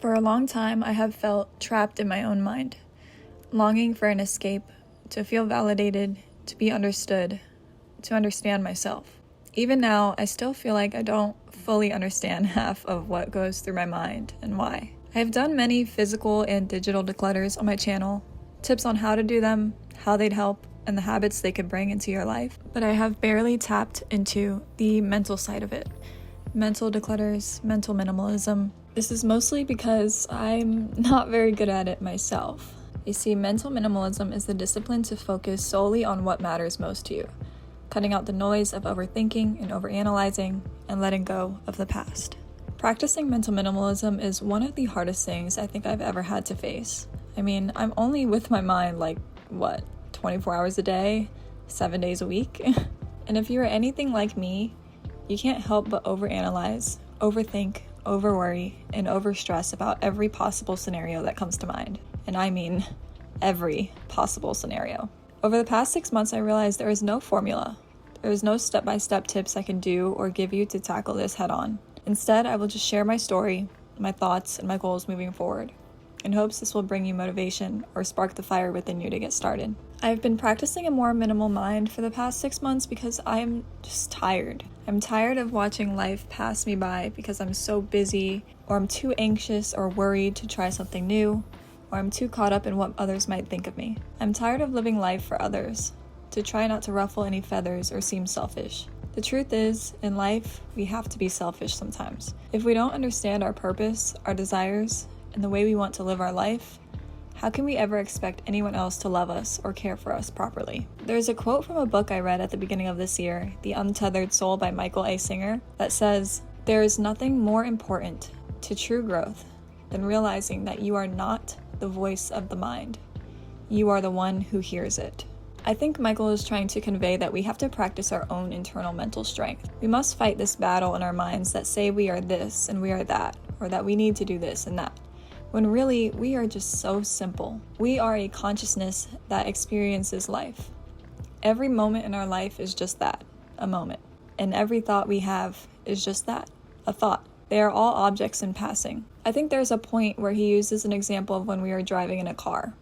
For a long time, I have felt trapped in my own mind, longing for an escape, to feel validated, to be understood, to understand myself. Even now, I still feel like I don't fully understand half of what goes through my mind and why. I have done many physical and digital declutters on my channel, tips on how to do them, how they'd help, and the habits they could bring into your life, but I have barely tapped into the mental side of it. Mental declutters, mental minimalism. This is mostly because I'm not very good at it myself. You see, mental minimalism is the discipline to focus solely on what matters most to you, cutting out the noise of overthinking and overanalyzing, and letting go of the past. Practicing mental minimalism is one of the hardest things I think I've ever had to face. I mean, I'm only with my mind 24 hours a day, 7 days a week. And if you're anything like me, you can't help but overanalyze, overthink, overworry, and overstress about every possible scenario that comes to mind. And I mean every possible scenario. Over the past 6 months, I realized there is no formula. There is no step-by-step tips I can do or give you to tackle this head on. Instead, I will just share my story, my thoughts, and my goals moving forward, in hopes this will bring you motivation or spark the fire within you to get started. I've been practicing a more minimal mind for the past 6 months because I'm just tired. I'm tired of watching life pass me by because I'm so busy, or I'm too anxious or worried to try something new, or I'm too caught up in what others might think of me. I'm tired of living life for others, to try not to ruffle any feathers or seem selfish. The truth is, in life, we have to be selfish sometimes. If we don't understand our purpose, our desires, and the way we want to live our life, how can we ever expect anyone else to love us or care for us properly? There's a quote from a book I read at the beginning of this year, The Untethered Soul by Michael A. Singer, that says, "There is nothing more important to true growth than realizing that you are not the voice of the mind. You are the one who hears it." I think Michael is trying to convey that we have to practice our own internal mental strength. We must fight this battle in our minds that say we are this and we are that, or that we need to do this and that, when really we are just so simple. We are a consciousness that experiences life. Every moment in our life is just that, a moment. And every thought we have is just that, a thought. They are all objects in passing. I think there's a point where he uses an example of when we are driving in a car.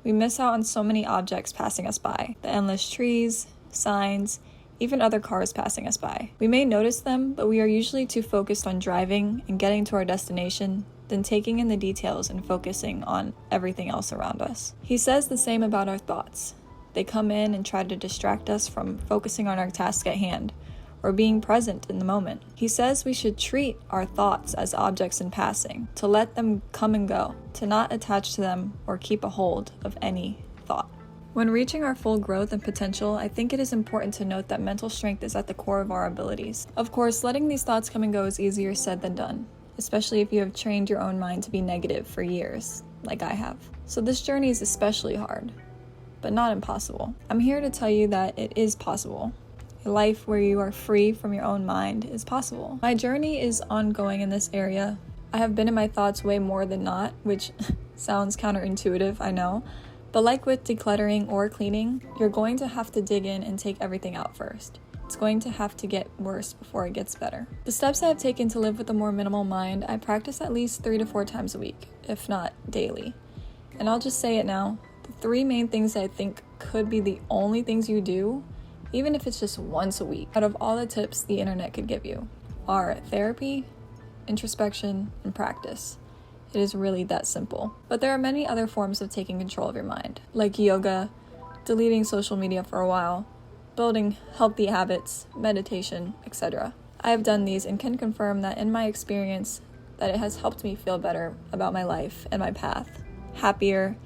We miss out on so many objects passing us by. The endless trees, signs, even other cars passing us by. We may notice them, but we are usually too focused on driving and getting to our destination than taking in the details and focusing on everything else around us. He says the same about our thoughts. They come in and try to distract us from focusing on our task at hand, or being present in the moment. He says we should treat our thoughts as objects in passing, to let them come and go, to not attach to them or keep a hold of any thought. When reaching our full growth and potential, I think it is important to note that mental strength is at the core of our abilities. Of course, letting these thoughts come and go is easier said than done, especially if you have trained your own mind to be negative for years, like I have. So this journey is especially hard, but not impossible. I'm here to tell you that it is possible. A life where you are free from your own mind is possible. My journey is ongoing in this area. I have been in my thoughts way more than not, which sounds counterintuitive, I know. But like with decluttering or cleaning, you're going to have to dig in and take everything out first. It's going to have to get worse before it gets better. The steps I have taken to live with a more minimal mind, I practice at least 3 to 4 times a week, if not daily. And I'll just say it now, the 3 main things I think could be the only things you do, even if it's just once a week, out of all the tips the internet could give you, are therapy, introspection, and practice. It is really that simple. But there are many other forms of taking control of your mind, like yoga, deleting social media for a while, building healthy habits, meditation, etc. I have done these and can confirm that in my experience that it has helped me feel better about my life and my path, happier,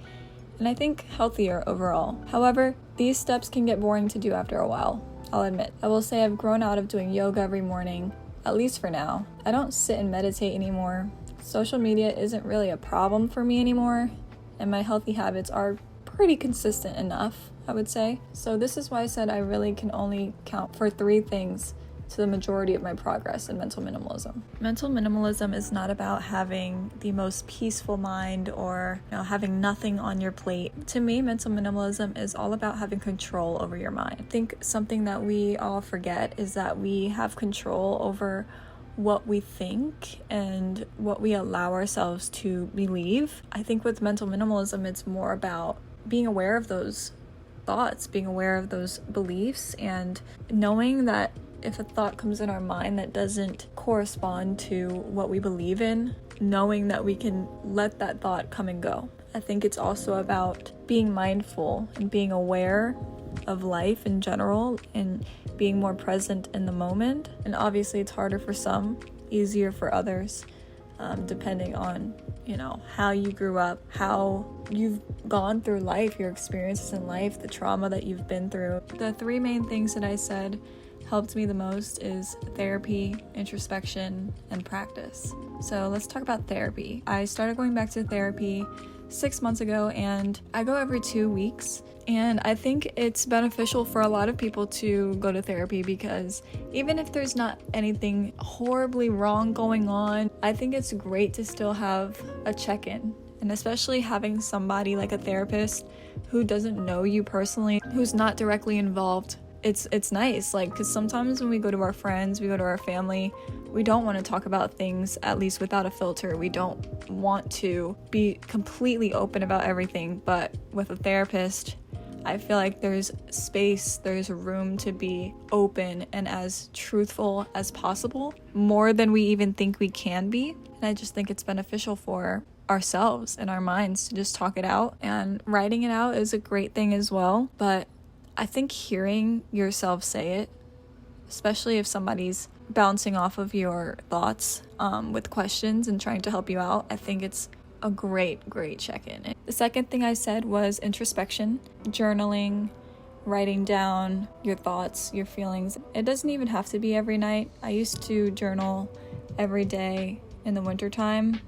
and I think healthier overall. However, these steps can get boring to do after a while, I'll admit. I will say I've grown out of doing yoga every morning, at least for now. I don't sit and meditate anymore. Social media isn't really a problem for me anymore, and my healthy habits are pretty consistent enough, I would say. So this is why I said I really can only count for 3 things to the majority of my progress in mental minimalism. Mental minimalism is not about having the most peaceful mind or having nothing on your plate. To me, mental minimalism is all about having control over your mind. I think something that we all forget is that we have control over what we think and what we allow ourselves to believe. I think with mental minimalism, it's more about being aware of those thoughts, being aware of those beliefs, and knowing that if a thought comes in our mind that doesn't correspond to what we believe in, knowing that we can let that thought come and go. I think it's also about being mindful and being aware of life in general and being more present in the moment. And obviously it's harder for some, easier for others, depending on, how you grew up, how you've gone through life, your experiences in life, the trauma that you've been through. The 3 main things that I said helped me the most is therapy, introspection, and practice. So let's talk about therapy. I started going back to therapy 6 months ago, and I go every 2 weeks. And I think it's beneficial for a lot of people to go to therapy because even if there's not anything horribly wrong going on, I think it's great to still have a check-in. And especially having somebody like a therapist who doesn't know you personally, who's not directly involved, it's nice. Because sometimes when we go to our friends, we go to our family, we don't want to talk about things, at least without a filter. We don't want to be completely open about everything. But with a therapist, I feel like there's space, there's room to be open and as truthful as possible, more than we even think we can be. And I just think it's beneficial for ourselves and our minds to just talk it out. And writing it out is a great thing as well. But I think hearing yourself say it, especially if somebody's bouncing off of your thoughts with questions and trying to help you out, I think it's a great check-in. The second thing I said was introspection, journaling, writing down your thoughts, your feelings. It doesn't even have to be every night. I used to journal every day in the wintertime,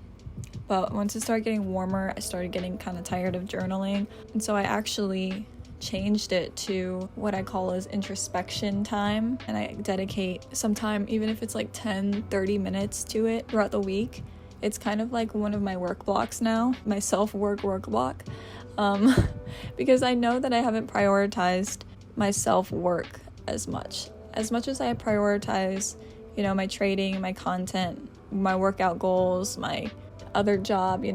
but once it started getting warmer, I started getting kind of tired of journaling. And so I actually changed it to what I call as introspection time. And I dedicate some time, even if it's 10-30 minutes to it throughout the week. It's kind of like one of my work blocks now, my self-work block, because I know that I haven't prioritized my self-work as much as I prioritize, my trading, my content, my workout goals, my other job.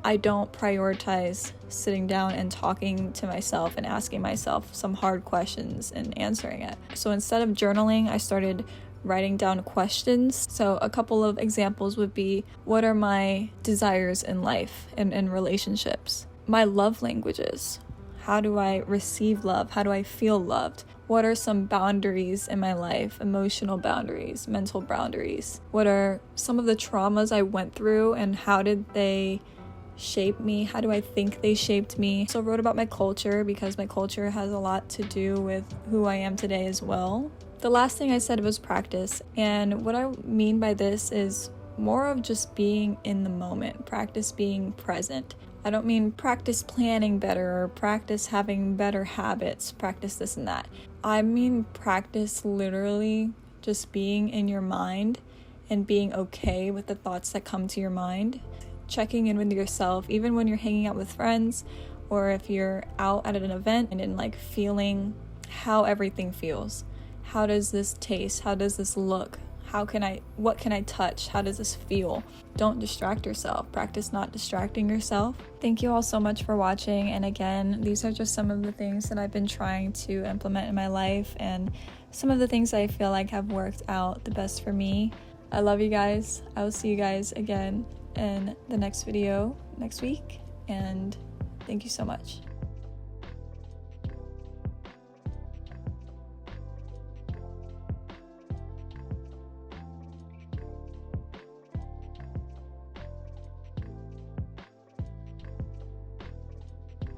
I don't prioritize sitting down and talking to myself and asking myself some hard questions and answering it. So instead of journaling, I started writing down questions. So a couple of examples would be, what are my desires in life and in relationships? My love languages. How do I receive love? How do I feel loved? What are some boundaries in my life? Emotional boundaries, mental boundaries. What are some of the traumas I went through and how did they shape me? How do I think they shaped me? So I wrote about my culture because my culture has a lot to do with who I am today as well. The last thing I said was practice, and what I mean by this is more of just being in the moment, practice being present. I don't mean practice planning better or practice having better habits, practice this and that. I mean practice literally just being in your mind and being okay with the thoughts that come to your mind, checking in with yourself, even when you're hanging out with friends or if you're out at an event and feeling how everything feels. How does this taste? How does this look? What can I touch? How does this feel? Don't distract yourself. Practice not distracting yourself. Thank you all so much for watching. And again, these are just some of the things that I've been trying to implement in my life and some of the things I feel like have worked out the best for me. I love you guys. I will see you guys again in the next video next week. And thank you so much.